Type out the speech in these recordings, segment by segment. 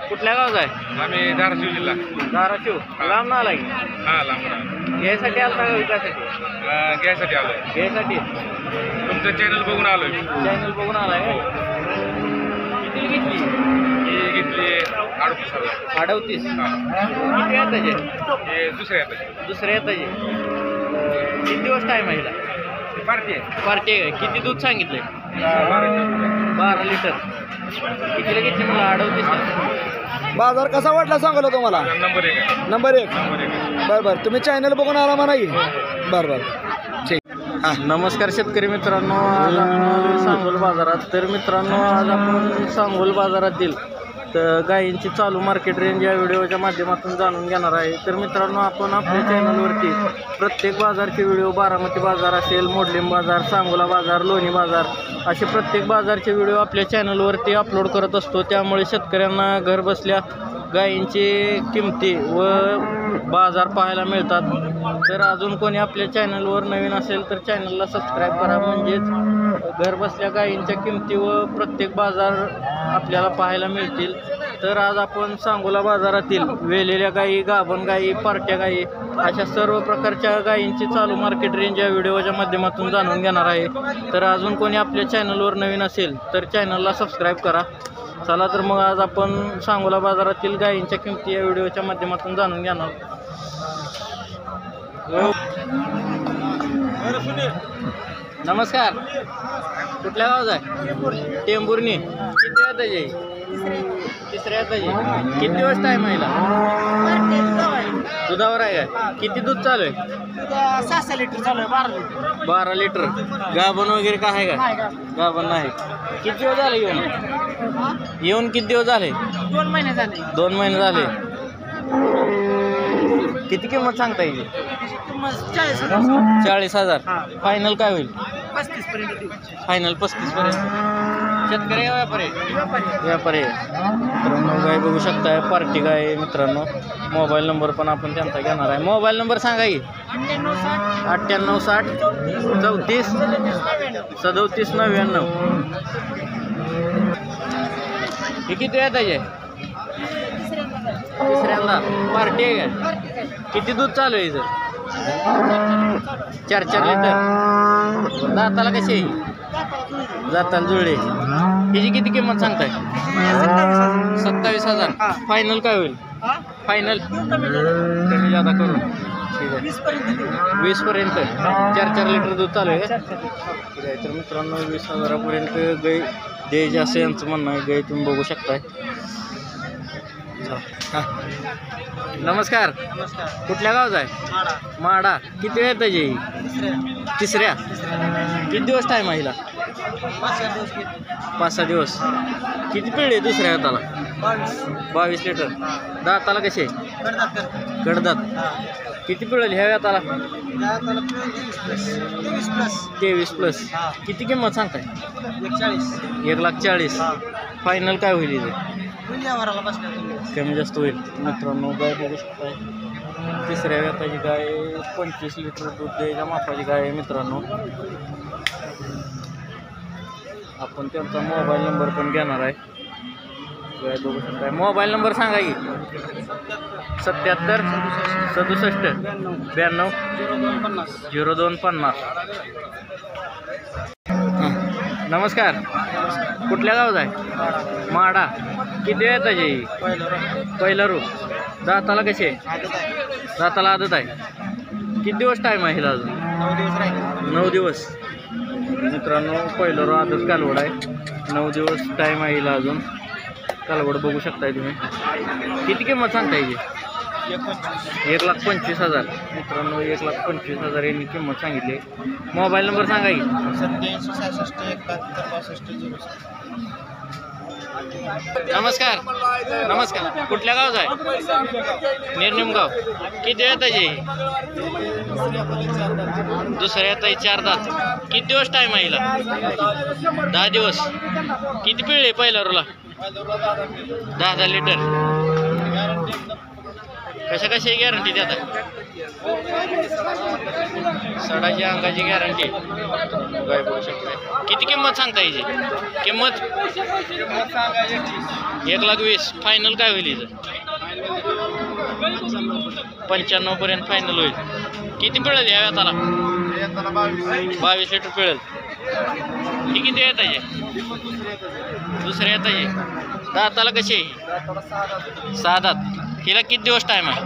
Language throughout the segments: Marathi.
कुठल्या गावचा आहे? आम्ही धाराशिव जिल्हा. धाराशिव. लांब ना आलाय? हा लांब. घ्यायसाठी आलता का विकासाठी? घ्यायसाठी आलोय. घ्यायसाठी. तुमचं चॅनल बघून आलोय. चॅनल बघून आलाय काय? किती घेतली? ही घेतली 38,000. 38. हा. किती आहे त्याचे? हे दुसऱ्या येतात. दुसऱ्या येताचे. किती दिवस टाईम आहे हिला? पार्टी आहे. पार्टी आहे. किती दूध सांगितलंय? 12 लिटर. कितीला घेतली मला? 38. बाजार कसा वाटला सांगलो तुम्हाला? नंबर 1. नंबर 1. नंबर 1. बरं बरं, तुम्ही चॅनल बघून आला म्हणा की. बरं बरं ठीक. नमस्कार शेतकरी मित्रांनो, आज आपण आलोय सांगोल बाजारात. तर मित्रांनो, आज आपण सांगोल बाजारातील तर गायींची चालू मार्केट रेंज या व्हिडिओच्या माध्यमातून जाणून घेणार आहे. तर मित्रांनो, आपण आपल्या चॅनलवरती प्रत्येक बाजारचे व्हिडिओ, बारामती बाजार असेल, मोडलीम बाजार, सांगोला बाजार, लोणी बाजार, असे प्रत्येक बाजारचे व्हिडिओ आपल्या चॅनलवरती अपलोड करत असतो. त्यामुळे शेतकऱ्यांना घर बसल्या गायींची किमती व बाजार पाहायला मिळतात. तर अजून कोणी आपल्या चॅनलवर नवीन असेल तर चॅनलला सबस्क्राईब करा, म्हणजेच घर बसल्या गायींच्या किमती व प्रत्येक बाजार आपल्याला पाहायला मिळतील. तर आज आपण सांगोला बाजारातील वेलेल्या गायी, गाभण गायी, पार्ट्या गायी अशा सर्व प्रकारच्या गायींची चालू मार्केट रेंज या व्हिडिओच्या माध्यमातून जाणून घेणार आहे. तर अजून कोणी आपल्या चॅनलवर नवीन असेल तर चॅनलला सबस्क्राईब करा. चला तर मग आज आपण सांगोला बाजारातील गायींच्या किमती या व्हिडिओच्या माध्यमातून जाणून घेणार. नमस्कार. कुठल्या गावात आहे? टेंभुर्णी. किती वेळ त्याचे? तिसऱ्या त्याचे. किती दिवस टाईम आहे? दुधावर आहे काय? किती दूध चालू आहे? 6 लिटर चालू आहे. 12 लिटर. 12 लिटर. गाभण वगैरे काय आहे का? गाभण नाही. किती दिवस झाले येऊन किती दिवस झाले? 2 महिने झाले. 2 महिने झाले. किती किंमत सांगता येईल? 40,000. फायनल काय होईल? 35 पर्यंत. फायनल 35 पर्यंत. शेतकरी व्यापारी? व्यापारी. मित्रांनो, गाय बघू शकताय, पार्टी गाय. मित्रांनो, मोबाईल नंबर पण आपण त्यांचा घेणार आहे. मोबाईल नंबर सांगा की. 98 60 34 37 99. हे किती आहे त्याचे? तिसऱ्यांदा. पार्टी आहे का? किती दूध चालू आहे इथं? 4 लिटर. दाताला कशी आहे? जाताला जुळले. हिची किती किंमत सांगताय? 27,000. फायनल काय होईल? फायनल कमी जादा करून. ठीक आहे. 20 पर्यंत. 4 लिटर दूध चालू आहे का? ठीक आहे. तर मित्रांनो, 20,000पर्यंत गाय द्यायची असं यांचं म्हणणं आहे. गाय तुम्ही बघू शकताय. नमस्कार. कुठल्या गावचा आहे? माडा. किती वेळ त्याची? तिसऱ्या. किती दिवस टाईम आहे हिला? 5-6 दिवस. किती पिढी दुसऱ्या हाताला? 22 लिटर. दाताला कसे? कडदात. किती पिळेल ह्या हाताला? 23+. किती किंमत सांगताय? 1,40,000. फायनल काय होईल इथे? कमी जास्त होईल. मित्रांनो, गाय बघू शकताय. तिसऱ्या व्याताची गाय, 25 लिटर दूध द्यायच्या मापाची गाय आहे. मित्रांनो, आपण त्यांचा मोबाईल नंबर पण घेणार आहे. गाय बघू शकताय. मोबाईल नंबर सांगा की. 77 67 92 0250. नमस्कार. कुठल्या गावात आहे? माडा. किती वेळ त्याची? पहिला रूप. दाताला कसे? दाताला आदत आहे. किती दिवस टाईम आहे हिला अजून? 9 दिवस. मित्रांनो, पहिलं रो आदत कालवड आहे. 9 दिवस टाईम आहे हिला अजून. कालवड बघू शकताय तुम्ही. किती किंमत सांगता येईल? 1,25,000. मित्रांनो, 1,25,000 यांनी किंमत सांगितली. मोबाईल नंबर सांगा की. 87 नमस्कार. नमस्कार. कुठल्या गावचा आहे? निर्निमगाव. किती वेळ त्याची? दुसऱ्या येता 4 दात. किती दिवस टाईम आहे हिला? 10 दिवस. किती पिळले पहिल्या रोला? 10 लिटर. कशा कशाची गॅरंटी देता? सडाची अंगाची गॅरंटी. काय बोलू शकताय? किती किंमत सांगता याची? किंमत 1,20,000. फायनल काय होईल हिचं? 95 पर्यंत फायनल होईल. किती पिळेल या व्याताला? 22 लिटर पिळेल. ही किती येत आहे? दुसऱ्या येत आहे. दाताला कशी आहे? 6 दात. हिला किती दिवस टाईम आहे?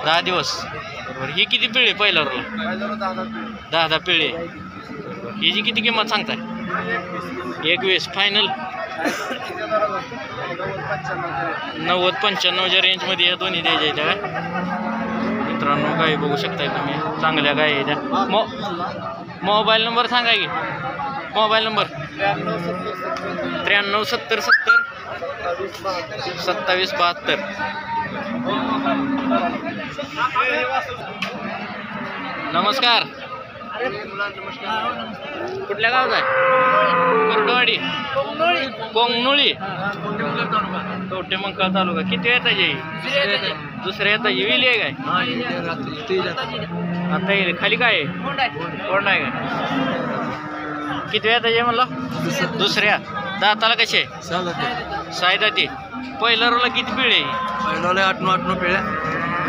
10 दिवस. बरोबर. ही किती पिळे पहिल्या रोला? 10 पिळे. हिची किती किंमत सांगताय? 21. फायनल 90-95च्या रेंजमध्ये या दोन्ही द्यायच्या आहेत काय मित्रांनो? गाई बघू शकताय तुम्ही, चांगल्या गाई आहेत त्या. मोबाईल नंबर सांगा की. Mobile number 93 70 70 27 72. नमस्कार. कुठल्या गावात आहे? कुर्डवाडी. कोंगनोळी. कवठेमंकाळ तालुका. किती येत आहे? दुसऱ्या येत आहे. विली आहे काय? आता येईल. खाली काय आहे? कोंड आहे काय? किती येत आहे म्हणला? दुसऱ्या. दाताला कसे? 6 दाती. पहिल्या रोला किती पिळे? 8-9 पिळ्या.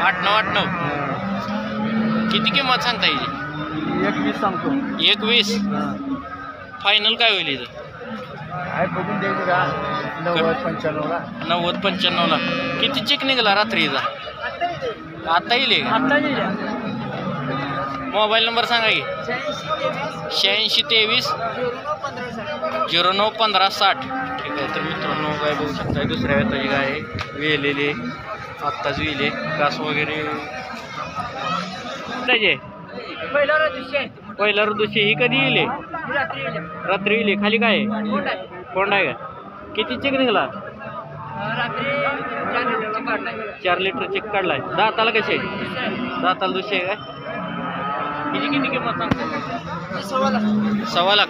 8-9. किती किंमत सांगता येईल? 21 सांगतो. 21. फायनल काय होईल इथं? आहे बघून द्यायचं का? 90-95ला. 90-95ला. किती चेक निघाला रात्रीचा? आता येईल का? मोबाईल नंबर सांगा की. 86 23 09 15 60. ठीक आहे. तर मित्रांनो काय बघू शकताय, दुसऱ्या वेताची गाय आहे. वेलेले आत्ताच वेले. घास वगैरे त्याचे पहिल्या ऋतूची. ही कधी येईल? रात्री येईल. खाली काय आहे? कोंड आहे का? किती चेक निघाला? 4 लिटर चेक काढलाय. दाताला कसे? दाताला दुसरे आहे काय? हिची किती किंमत सांगतो? 1.25 लाख.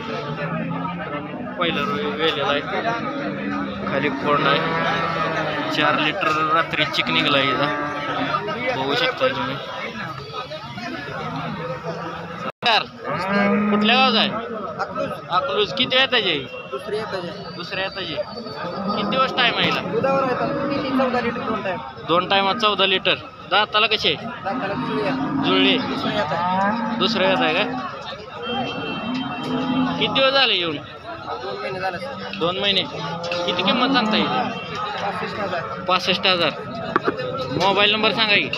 पहिलं वेलेला आहे. खाली कोंड आहे. 4 लिटर रात्री चेक निघाला हिचा. बघू शकता तुम्ही. कुठल्या गावात आहे? अकलूज. किती येत आहे? दुसऱ्या येत आहे. किती दिवस टाईम आहे हिला? 2 टायमात 14 लिटर. दाताला कसे? जुळले. दुसऱ्या येत आहे का? किती दिवस झाले येऊन? 2 महिने. किती किंमत सांगता येईल? 65,000. मोबाईल नंबर सांगा की.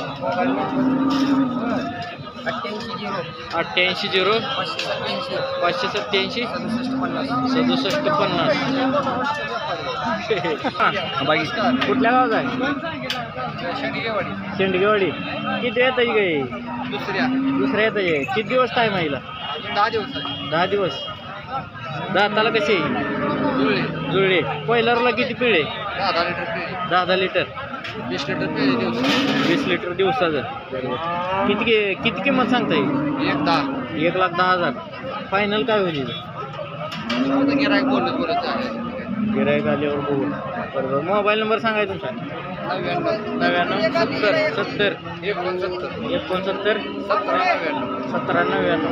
88 0 587 67 50. कुठल्या गावात आहे? शेंडगेवाडी. किती येत आहे गाई? दुसऱ्या येत आहे. किती दिवस टाईम आहे हिला? 10 दिवस. दाताला कसे? जुळले. पहिल्या रोला किती पिळे? 10 लिटर. 20 लिटर दिवसाचं. किती किंमत सांगता येईल? 1,10,000. फायनल काय होईल? गिरायक आल्यावर बघू. बरोबर. मोबाईल नंबर सांगायचा तुमचा? 99 70 70 69 1799.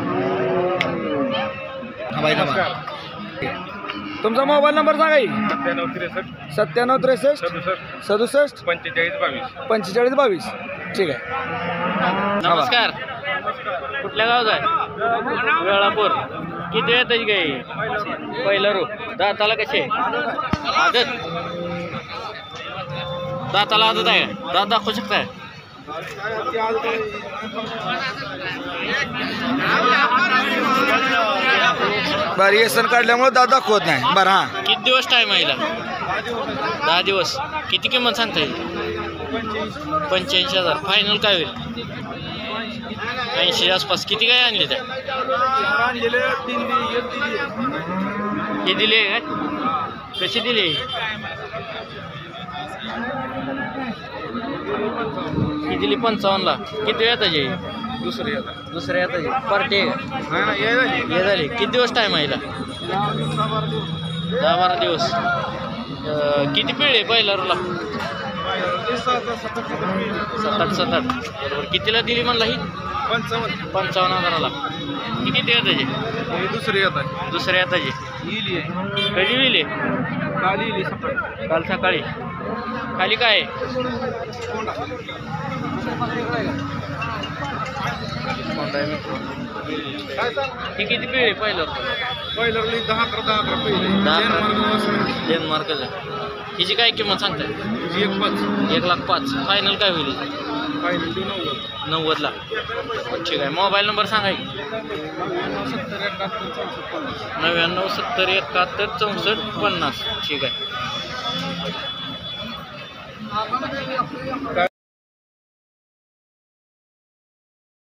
तुमचा मोबाईल नंबर सांगा की. 97 63 67 45 22. ठीक आहे. नमस्कार. कुठल्या गावात आहे? वेळापूर. किती येत आहे गाई? पहिला रो. दाताला कसे? आदत. दाताला आदत आहे. दात दाखवू शकताय? बरं. हे सण काढल्यामुळे दात दाखवत नाही. बरं. हां. किती दिवस टाईम आहे हिला? 10 दिवस. किती किंमत सांगता येईल? 85,000. फायनल काय होईल? 80 आसपास. किती काय आणले त्या? हे दिले काय? कशी दिली? ही दिली 55ला. किती येत आहे? दुसऱ्या येत आहे. पार्टी आहे. हे झाली. किती दिवस टाईम आहे हिला? 10-12 दिवस. किती पिळे पहिल्या रोला? सात आठ बरोबर. कितीला दिली म्हणला ही? 55,000ला. ही किती आहे त्याची? दुसरी येत आहे. दुसऱ्या हाताची. इली आहे. कधी विले? काल इली सकाळी. काल सकाळी. खाली काय आहे? कोंडा आहे मित्रांनो. काय सांग? ही किती पिळे पहिलं? पहिलं 10-11 पहिले. 10 डेन्मार्कच आहे. हिची काय किंमत सांगताय? 1,05,000. फायनल काय होईल? फायनल 90ला. ठीक आहे. मोबाईल नंबर सांगा की. 99 70 71 64 50. ठीक आहे.